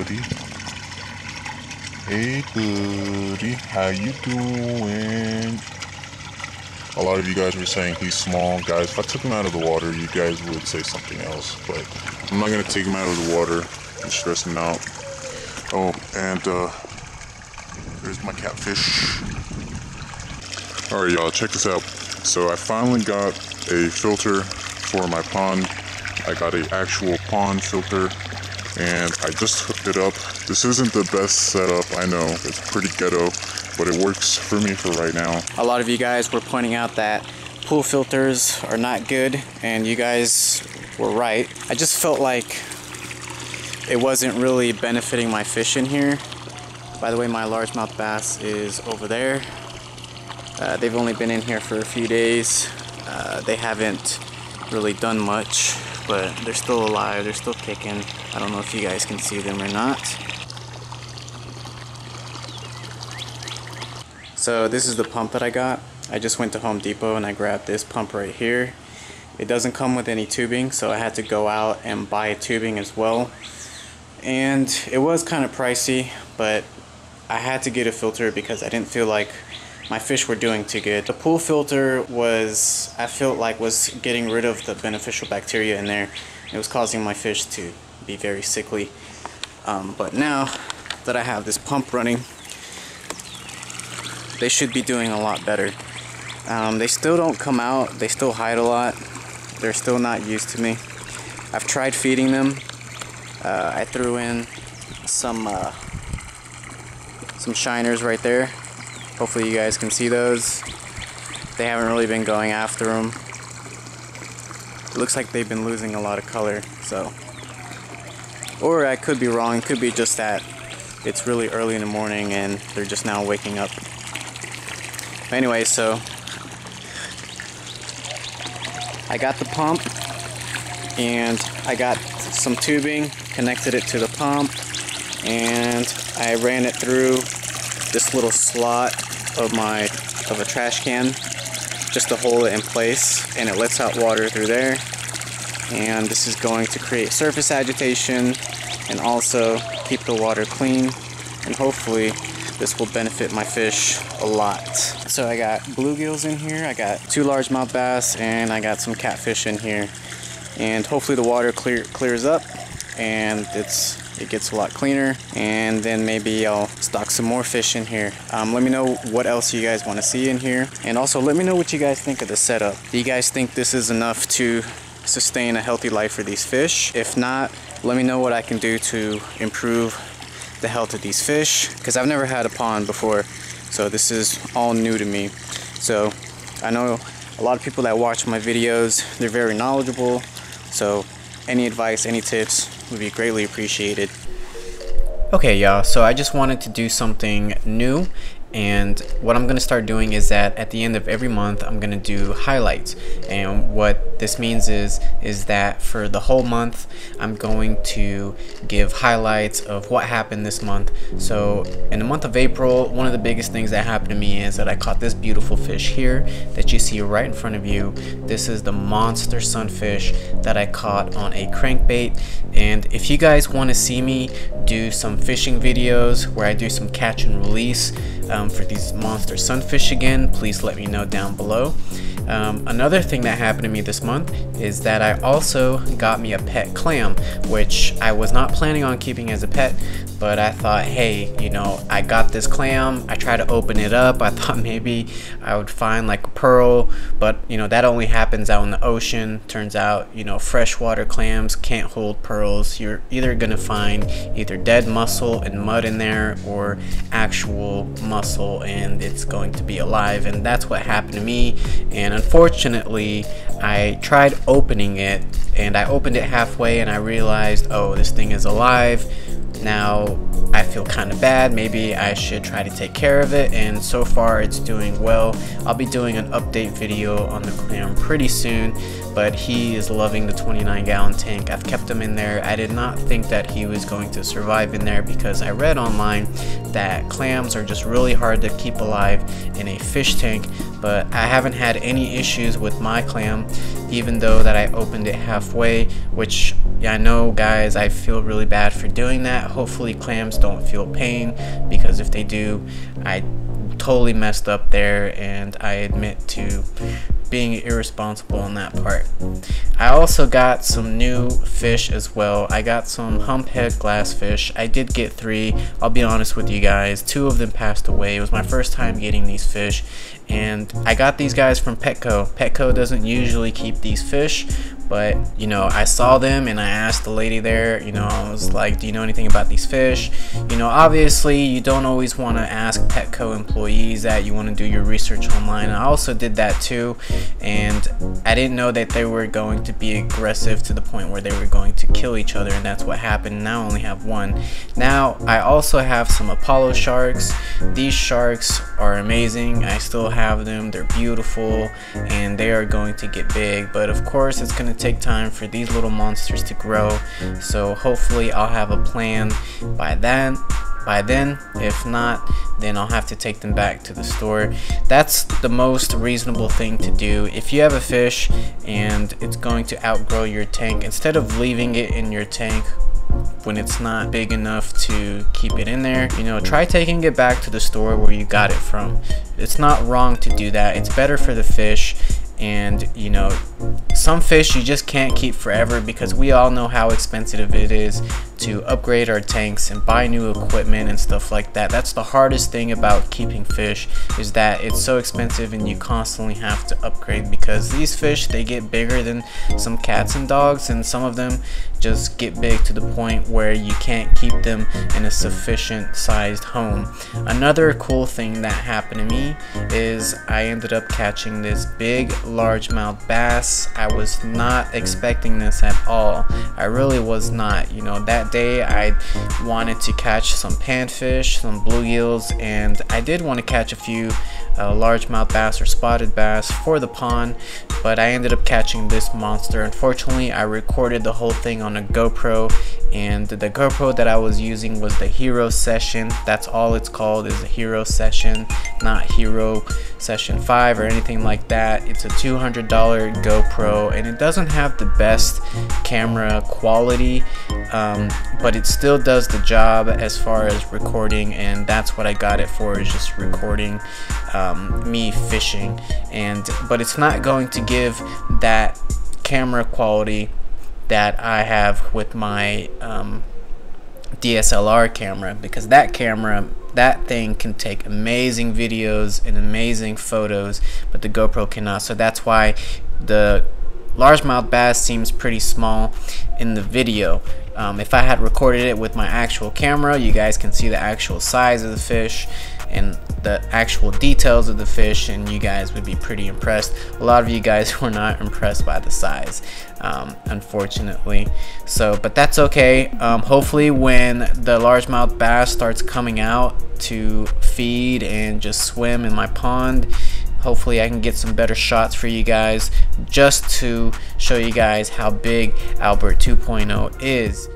buddy. Hey buddy, how you doing? A lot of you guys were saying he's small. Guys, if I took him out of the water, you guys would say something else. But I'm not going to take him out of the water and stress him out. Oh, and there's my catfish. Alright y'all, check this out. So I finally got a filter for my pond. I got an actual pond filter and I just hooked it up. This isn't the best setup, I know. It's pretty ghetto, but it works for me for right now. A lot of you guys were pointing out that pool filters are not good, and you guys were right. I just felt like it wasn't really benefiting my fish in here. By the way, my largemouth bass is over there. They've only been in here for a few days. They haven't really done much, but they're still alive, they're still kicking. I don't know if you guys can see them or not. So this is the pump that I got. I just went to Home Depot and I grabbed this pump right here. It doesn't come with any tubing, so I had to go out and buy tubing as well. And it was kind of pricey, but I had to get a filter because I didn't feel like my fish were doing too good. The pool filter was, I felt like, was getting rid of the beneficial bacteria in there. It was causing my fish to be very sickly. But now that I have this pump running, they should be doing a lot better. They still don't come out, they still hide a lot. They're still not used to me. I've tried feeding them. I threw in some shiners right there. Hopefully you guys can see those. They haven't really been going after them. It looks like they've been losing a lot of color, so. Or I could be wrong, it could be just that it's really early in the morning and they're just now waking up. Anyway, so I got the pump and I got some tubing, connected it to the pump, and I ran it through this little slot of a trash can just to hold it in place, and it lets out water through there. And this is going to create surface agitation and also keep the water clean, and hopefully this will benefit my fish a lot. So I got bluegills in here, I got 2 largemouth bass, and I got some catfish in here. And hopefully the water clears up and it gets a lot cleaner, and then maybe I'll stock some more fish in here. Let me know what else you guys want to see in here, and also let me know what you guys think of the setup. Do you guys think this is enough to sustain a healthy life for these fish? If not, let me know what I can do to improve the health of these fish, because I've never had a pond before, so this is all new to me. So I know a lot of people that watch my videos, they're very knowledgeable, so any advice, any tips would be greatly appreciated. Okay y'all, so I just wanted to do something new, and what I'm gonna start doing is that at the end of every month I'm gonna do highlights. And what this means is that for the whole month I'm going to give highlights of what happened this month. So in the month of April, one of the biggest things that happened to me is that I caught this beautiful fish here that you see right in front of you. This is the monster sunfish that I caught on a crankbait. And if you guys want to see me do some fishing videos where I do some catch and release for these monster sunfish again, please let me know down below. Another thing that happened to me this month is that I also got me a pet clam, which I was not planning on keeping as a pet, but I thought, hey, you know, I got this clam, I tried to open it up, I thought maybe I would find like a pearl, but you know, that only happens out in the ocean. Turns out, you know, freshwater clams can't hold pearls. You're either gonna find either dead mussel and mud in there, or actual mussel and it's going to be alive, and that's what happened to me. And unfortunately, I tried opening it, and I opened it halfway and I realized, oh, this thing is alive. Now I feel kind of bad. Maybe I should try to take care of it, and so far it's doing well. I'll be doing an update video on the clam pretty soon, but he is loving the 29-gallon tank. I've kept him in there. I did not think that he was going to survive in there because I read online that clams are just really hard to keep alive in a fish tank, but I haven't had any issues with my clam, even though that I opened it halfway, which I know, guys, I feel really bad for doing that. Hopefully clams don't feel pain, because if they do, I totally messed up there, and I admit to being irresponsible on that part. I also got some new fish as well. I got some humphead glassfish. I did get 3. I'll be honest with you guys, 2 of them passed away. It was my first time getting these fish, and I got these guys from Petco. Petco doesn't usually keep these fish, but you know, I saw them and I asked the lady there, you know, I was like, do you know anything about these fish? You know, obviously you don't always want to ask Petco employees that. You want to do your research online. I also did that too, and I didn't know that they were going to be aggressive to the point where they were going to kill each other, and that's what happened. Now I only have 1. Now I also have some Apollo sharks. These sharks are amazing. I still have them. They're beautiful and they are going to get big, but of course it's going to take time for these little monsters to grow, so hopefully I'll have a plan by then. If not, then I'll have to take them back to the store. That's the most reasonable thing to do. If you have a fish and it's going to outgrow your tank, instead of leaving it in your tank when it's not big enough to keep it in there, you know, try taking it back to the store where you got it from. It's not wrong to do that. It's better for the fish. And you know, some fish you just can't keep forever, because we all know how expensive it is to upgrade our tanks and buy new equipment and stuff like that. That's the hardest thing about keeping fish, is that it's so expensive and you constantly have to upgrade, because these fish, they get bigger than some cats and dogs, and some of them just get big to the point where you can't keep them in a sufficient sized home. Another cool thing that happened to me is I ended up catching this big largemouth bass. I was not expecting this at all. I really was not. You know, that day I wanted to catch some panfish, some bluegills, and I did want to catch a few largemouth bass or spotted bass for the pond, but I ended up catching this monster. Unfortunately, I recorded the whole thing on a GoPro, and the GoPro that I was using was the Hero Session. That's all it's called, is a Hero Session, not Hero Session 5 or anything like that. It's a $200 GoPro, and it doesn't have the best camera quality, but it still does the job as far as recording, and that's what I got it for, is just recording me fishing. But it's not going to give that camera quality that I have with my DSLR camera, because that thing can take amazing videos and amazing photos, but the GoPro cannot. So that's why the largemouth bass seems pretty small in the video. If I had recorded it with my actual camera, you guys can see the actual size of the fish and the actual details of the fish, and you guys would be pretty impressed. A lot of you guys were not impressed by the size, unfortunately. So, but that's okay. Hopefully when the largemouth bass starts coming out to feed and just swim in my pond, hopefully I can get some better shots for you guys, just to show you guys how big Albert 2.0 is.